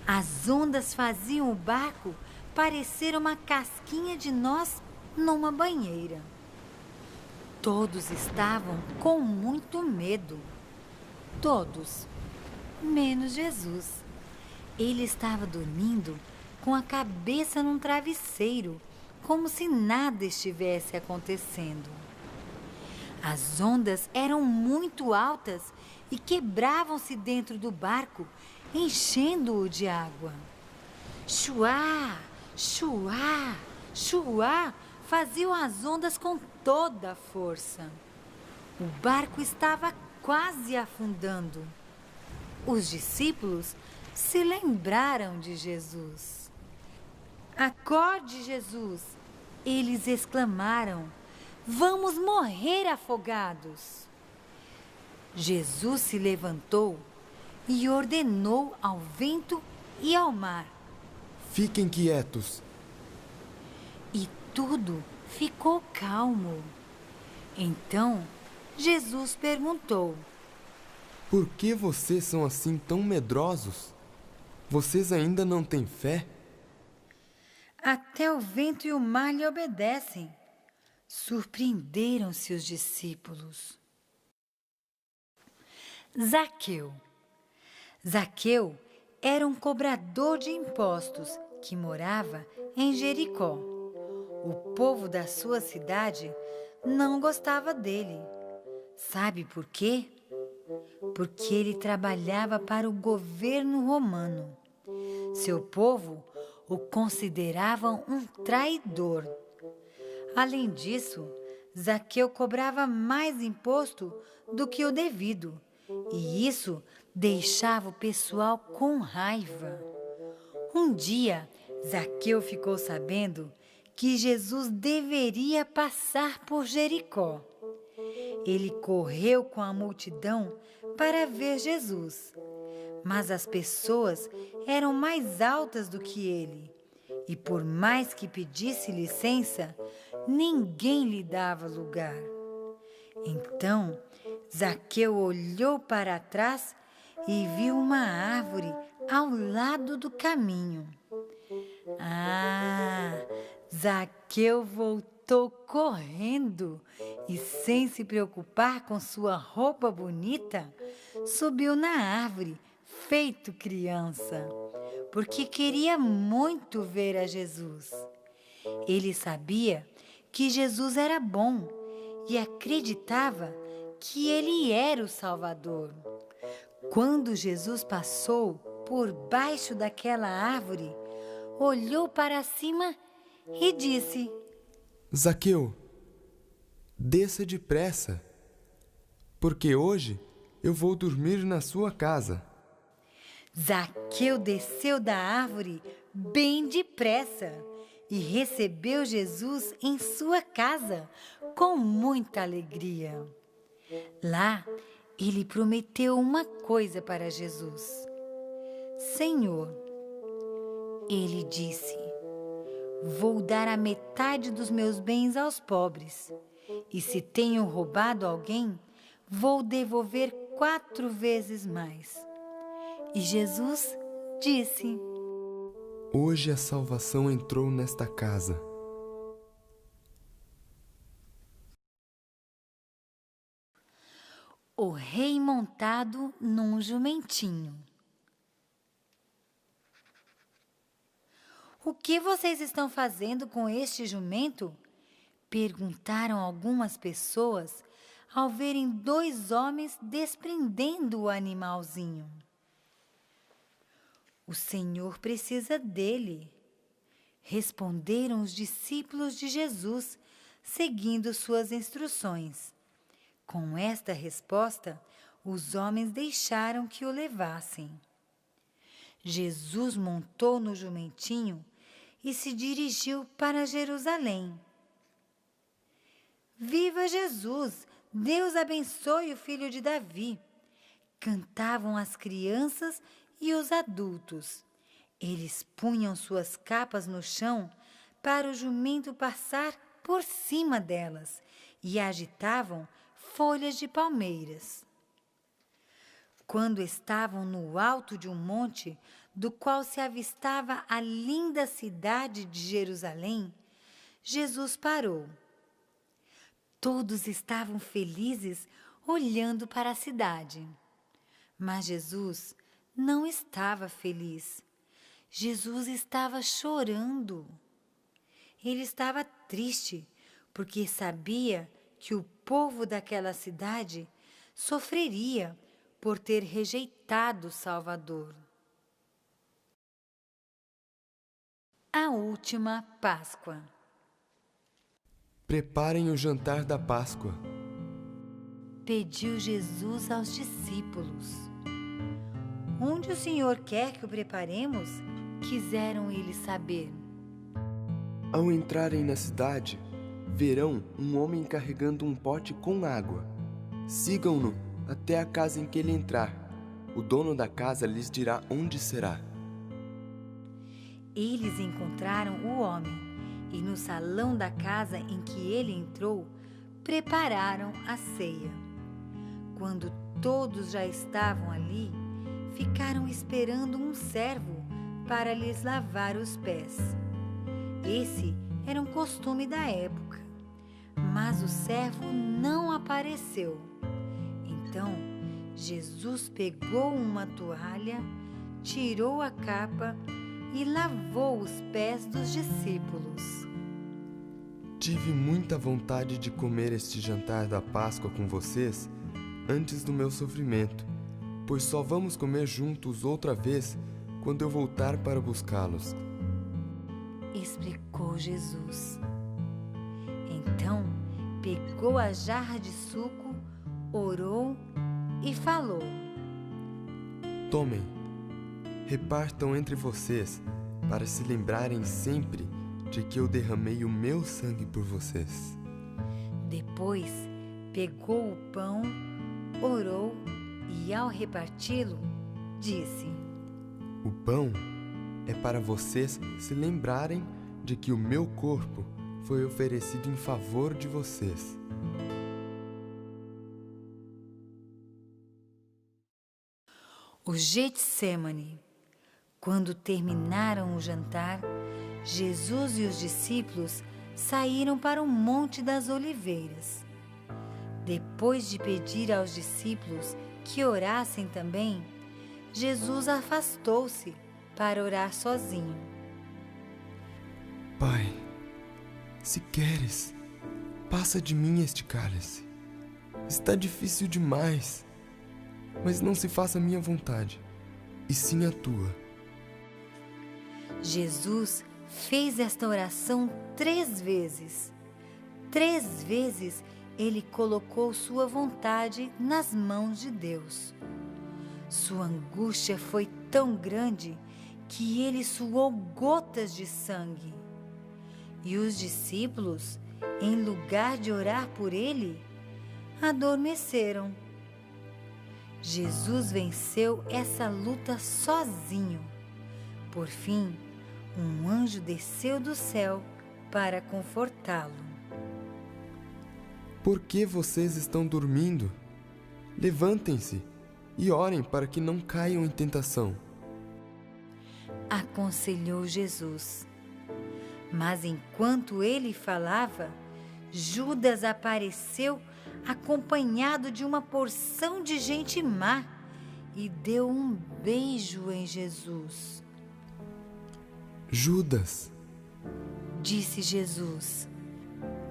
As ondas faziam o barco parecer uma casquinha de noz numa banheira. Todos estavam com muito medo. Todos, menos Jesus. Ele estava dormindo com a cabeça num travesseiro, como se nada estivesse acontecendo. As ondas eram muito altas e quebravam-se dentro do barco, enchendo-o de água. Chuá, chuá, chuá, faziam as ondas com toda a força. O barco estava quase afundando. Os discípulos se lembraram de Jesus. Acorde, Jesus! Eles exclamaram. Vamos morrer afogados! Jesus se levantou e ordenou ao vento e ao mar. Fiquem quietos. E tudo ficou calmo. Então, Jesus perguntou: Por que vocês são assim tão medrosos? Vocês ainda não têm fé? Até o vento e o mar lhe obedecem. Surpreenderam-se os discípulos. Zaqueu. Zaqueu era um cobrador de impostos que morava em Jericó. O povo da sua cidade não gostava dele. Sabe por quê? Porque ele trabalhava para o governo romano. Seu povo o considerava um traidor. Além disso, Zaqueu cobrava mais imposto do que o devido, e isso deixava o pessoal com raiva. Um dia, Zaqueu ficou sabendo que Jesus deveria passar por Jericó. Ele correu com a multidão para ver Jesus, mas as pessoas eram mais altas do que ele, e por mais que pedisse licença, ninguém lhe dava lugar. Então, Zaqueu olhou para trás e viu uma árvore ao lado do caminho. Zaqueu voltou correndo e, sem se preocupar com sua roupa bonita, subiu na árvore, feito criança, porque queria muito ver a Jesus. Ele sabia que Jesus era bom e acreditava que ele era o Salvador. Quando Jesus passou por baixo daquela árvore, olhou para cima e disse: Zaqueu, desça depressa, porque hoje eu vou dormir na sua casa. Zaqueu desceu da árvore bem depressa e recebeu Jesus em sua casa com muita alegria. Lá, ele prometeu uma coisa para Jesus. Senhor, ele disse, vou dar a metade dos meus bens aos pobres, e se tenho roubado alguém, vou devolver 4 vezes mais. E Jesus disse: Hoje a salvação entrou nesta casa. O rei montado num jumentinho. O que vocês estão fazendo com este jumento? Perguntaram algumas pessoas ao verem 2 homens desprendendo o animalzinho. O Senhor precisa dele, responderam os discípulos de Jesus, seguindo suas instruções. Com esta resposta, os homens deixaram que o levassem. Jesus montou no jumentinho e se dirigiu para Jerusalém. Viva Jesus! Deus abençoe o filho de Davi! Cantavam as crianças e os adultos. Eles punham suas capas no chão para o jumento passar por cima delas e agitavam folhas de palmeiras. Quando estavam no alto de um monte, do qual se avistava a linda cidade de Jerusalém, Jesus parou. Todos estavam felizes olhando para a cidade. Mas Jesus não estava feliz. Jesus estava chorando. Ele estava triste porque sabia que o povo daquela cidade sofreria por ter rejeitado o Salvador. A última Páscoa. Preparem o jantar da Páscoa. Pediu Jesus aos discípulos. Onde o Senhor quer que o preparemos? Quiseram eles saber. Ao entrarem na cidade, verão um homem carregando um pote com água. Sigam-no até a casa em que ele entrar. O dono da casa lhes dirá onde será. Eles encontraram o homem e no salão da casa em que ele entrou, prepararam a ceia. Quando todos já estavam ali, ficaram esperando um servo para lhes lavar os pés. Esse era um costume da época, mas o servo não apareceu. Então, Jesus pegou uma toalha, tirou a capa e lavou os pés dos discípulos. Tive muita vontade de comer este jantar da Páscoa com vocês antes do meu sofrimento, pois só vamos comer juntos outra vez quando eu voltar para buscá-los. Explicou Jesus. Então, pegou a jarra de suco, orou e falou: Tomem, repartam entre vocês, para se lembrarem sempre de que eu derramei o meu sangue por vocês. Depois, pegou o pão, orou e, ao reparti-lo, disse: O pão é para vocês se lembrarem de que o meu corpo foi oferecido em favor de vocês. O Getsêmani. Quando terminaram o jantar, Jesus e os discípulos saíram para o Monte das Oliveiras. Depois de pedir aos discípulos que orassem também, Jesus afastou-se para orar sozinho. Pai, se queres, passa de mim este cálice. Está difícil demais, mas não se faça a minha vontade, e sim a tua. Jesus fez esta oração 3 vezes. 3 vezes ele colocou sua vontade nas mãos de Deus. Sua angústia foi tão grande que ele suou gotas de sangue. E os discípulos, em lugar de orar por ele, adormeceram. Jesus venceu essa luta sozinho. Por fim, um anjo desceu do céu para confortá-lo. Por que vocês estão dormindo? Levantem-se e orem para que não caiam em tentação. Aconselhou Jesus. Mas enquanto ele falava, Judas apareceu acompanhado de uma porção de gente má e deu um beijo em Jesus. Judas, disse Jesus,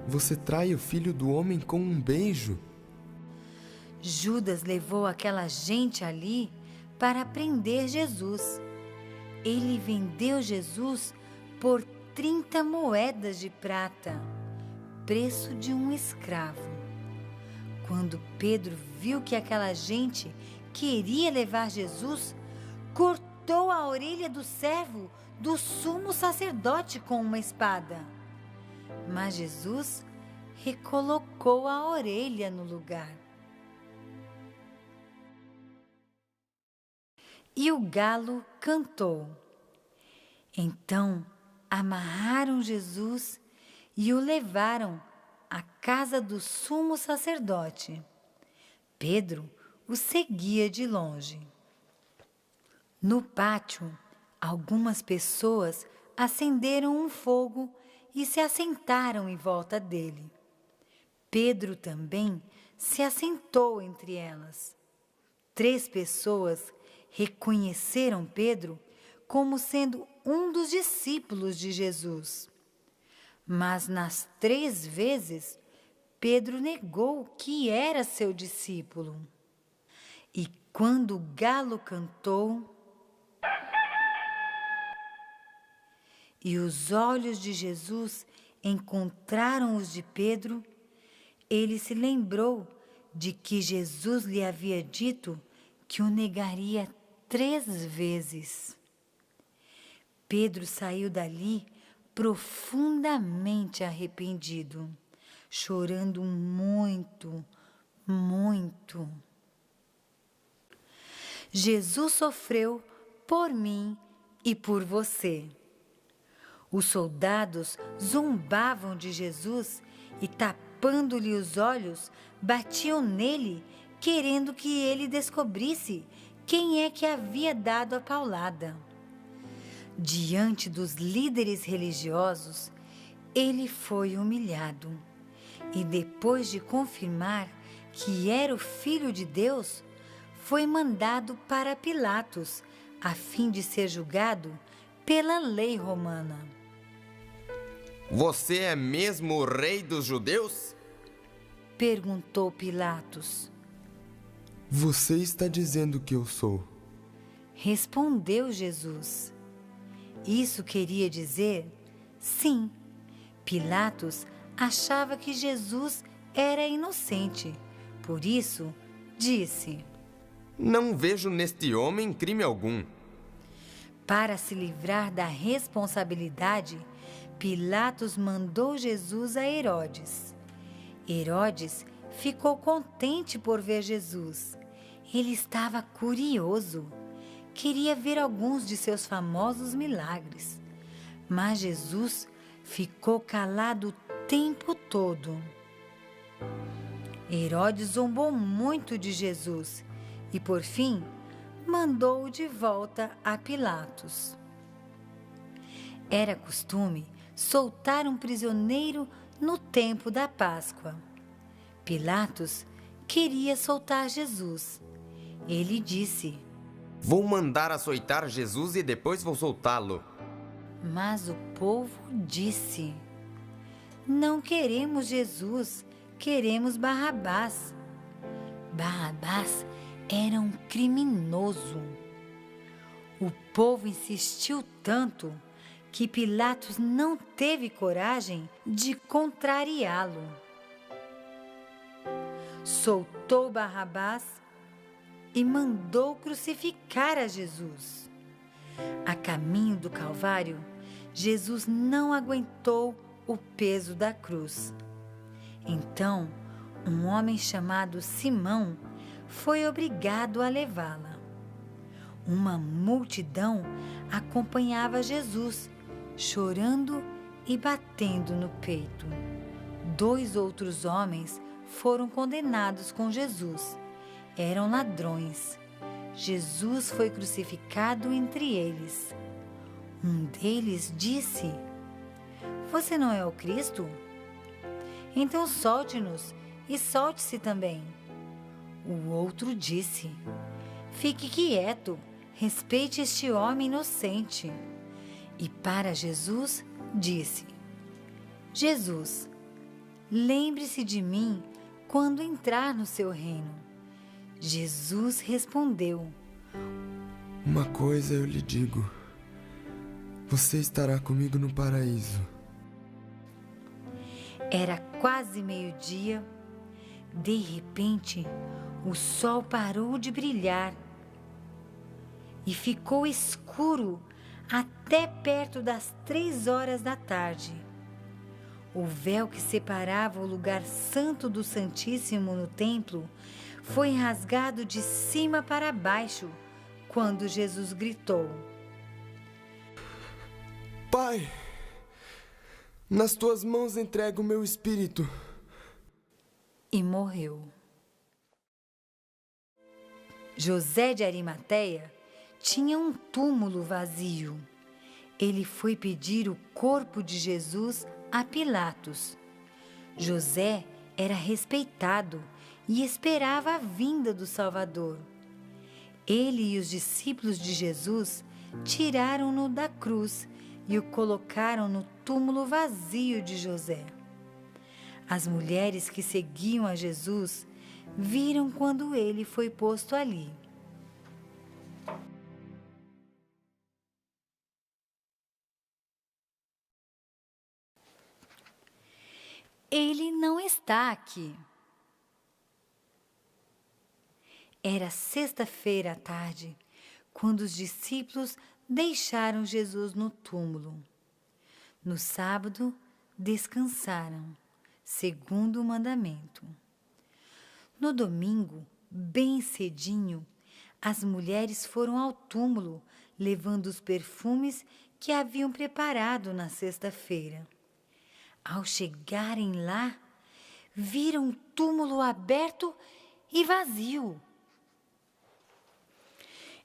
você trai o Filho do Homem com um beijo? Judas levou aquela gente ali para prender Jesus. Ele vendeu Jesus por 30 moedas de prata, preço de um escravo. Quando Pedro viu que aquela gente queria levar Jesus, cortou a orelha do servo do sumo sacerdote com uma espada. Mas Jesus recolocou a orelha no lugar. E o galo cantou. Então amarraram Jesus e o levaram à casa do sumo sacerdote. Pedro o seguia de longe. No pátio, Algumas pessoas acenderam um fogo e se assentaram em volta dele. Pedro também se assentou entre elas. 3 pessoas reconheceram Pedro como sendo um dos discípulos de Jesus. Mas nas 3 vezes, Pedro negou que era seu discípulo. E quando o galo cantou e os olhos de Jesus encontraram os de Pedro, ele se lembrou de que Jesus lhe havia dito que o negaria 3 vezes. Pedro saiu dali profundamente arrependido, chorando muito, muito. Jesus sofreu por mim e por você. Os soldados zombavam de Jesus e, tapando-lhe os olhos, batiam nele, querendo que ele descobrisse quem é que havia dado a paulada. Diante dos líderes religiosos, ele foi humilhado e, depois de confirmar que era o Filho de Deus, foi mandado para Pilatos, a fim de ser julgado pela lei romana. Você é mesmo o rei dos judeus? Perguntou Pilatos. Você está dizendo que eu sou. Respondeu Jesus. Isso queria dizer sim. Pilatos achava que Jesus era inocente. Por isso, disse: Não vejo neste homem crime algum. Para se livrar da responsabilidade, Pilatos mandou Jesus a Herodes. Herodes ficou contente por ver Jesus. Ele estava curioso. Queria ver alguns de seus famosos milagres. Mas Jesus ficou calado o tempo todo. Herodes zombou muito de Jesus e, por fim, mandou-o de volta a Pilatos. Era costume soltar um prisioneiro no tempo da Páscoa. Pilatos queria soltar Jesus. Ele disse: Vou mandar açoitar Jesus e depois vou soltá-lo. Mas o povo disse: Não queremos Jesus, queremos Barrabás. Barrabás era um criminoso. O povo insistiu tanto que Pilatos não teve coragem de contrariá-lo. Soltou Barrabás e mandou crucificar a Jesus. A caminho do Calvário, Jesus não aguentou o peso da cruz. Então, um homem chamado Simão foi obrigado a levá-la. Uma multidão acompanhava Jesus, chorando e batendo no peito. 2 outros homens foram condenados com Jesus. Eram ladrões. Jesus foi crucificado entre eles. Um deles disse: Você não é o Cristo? Então solte-nos e solte-se também. O outro disse: Fique quieto, respeite este homem inocente. E para Jesus disse: Jesus, lembre-se de mim quando entrar no seu reino. Jesus respondeu: Uma coisa eu lhe digo: você estará comigo no paraíso. Era quase meio-dia. De repente, o sol parou de brilhar e ficou escuro até perto das 3 horas da tarde. O véu que separava o lugar santo do Santíssimo no templo foi rasgado de cima para baixo quando Jesus gritou: Pai, nas tuas mãos entrego o meu espírito. E morreu. José de Arimateia tinha um túmulo vazio. Ele foi pedir o corpo de Jesus a Pilatos. José era respeitado e esperava a vinda do Salvador. Ele e os discípulos de Jesus tiraram-no da cruz e o colocaram no túmulo vazio de José. As mulheres que seguiam a Jesus viram quando ele foi posto ali. Ele não está aqui. Era sexta-feira à tarde, quando os discípulos deixaram Jesus no túmulo. No sábado, descansaram, segundo o mandamento. No domingo, bem cedinho, as mulheres foram ao túmulo, levando os perfumes que haviam preparado na sexta-feira. Ao chegarem lá, viram o túmulo aberto e vazio.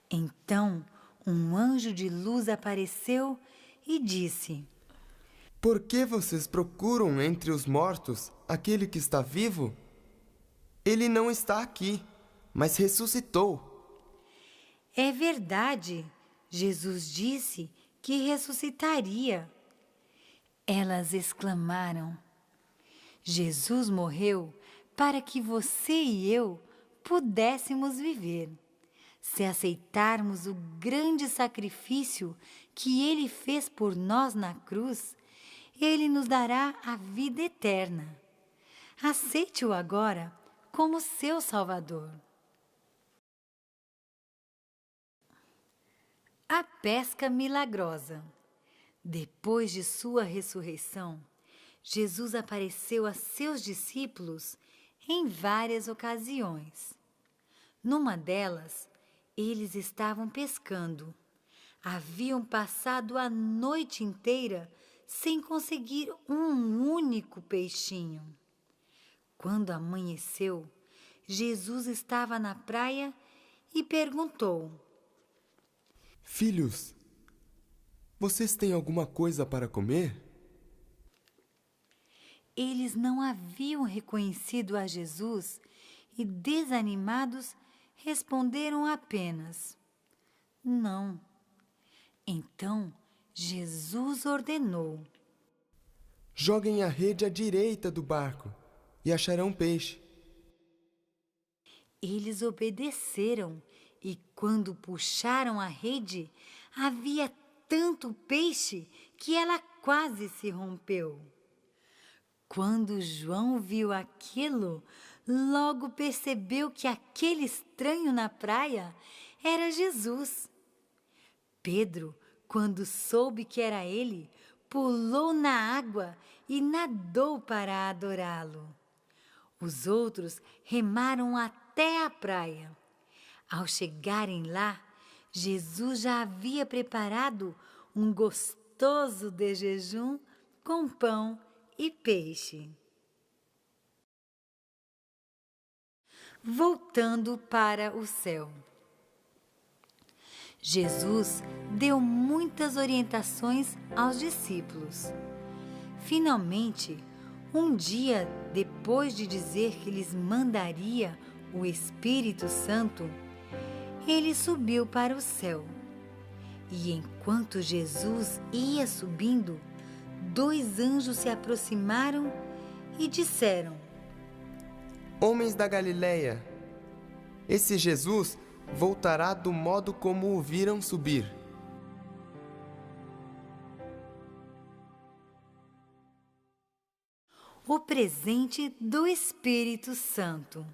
Então, um anjo de luz apareceu e disse: Por que vocês procuram entre os mortos aquele que está vivo? Ele não está aqui, mas ressuscitou. É verdade, Jesus disse que ressuscitaria. Elas exclamaram: Jesus morreu para que você e eu pudéssemos viver. Se aceitarmos o grande sacrifício que ele fez por nós na cruz, ele nos dará a vida eterna. Aceite-o agora como seu Salvador. A pesca milagrosa. Depois de sua ressurreição, Jesus apareceu a seus discípulos em várias ocasiões. Numa delas, eles estavam pescando. Haviam passado a noite inteira sem conseguir um único peixinho. Quando amanheceu, Jesus estava na praia e perguntou: Filhos, vocês têm alguma coisa para comer? Eles não haviam reconhecido a Jesus e, desanimados, responderam apenas: não. Então, Jesus ordenou: Joguem a rede à direita do barco e acharão peixe. Eles obedeceram e, quando puxaram a rede, havia tanto peixe que ela quase se rompeu. Quando João viu aquilo, logo percebeu que aquele estranho na praia era Jesus. Pedro, quando soube que era ele, pulou na água e nadou para adorá-lo. Os outros remaram até a praia. Ao chegarem lá, Jesus já havia preparado um gostoso de jejum com pão e peixe. Voltando para o céu. Jesus deu muitas orientações aos discípulos. Finalmente, um dia depois de dizer que lhes mandaria o Espírito Santo, ele subiu para o céu. E enquanto Jesus ia subindo, 2 anjos se aproximaram e disseram: Homens da Galileia, esse Jesus voltará do modo como o viram subir. O presente do Espírito Santo.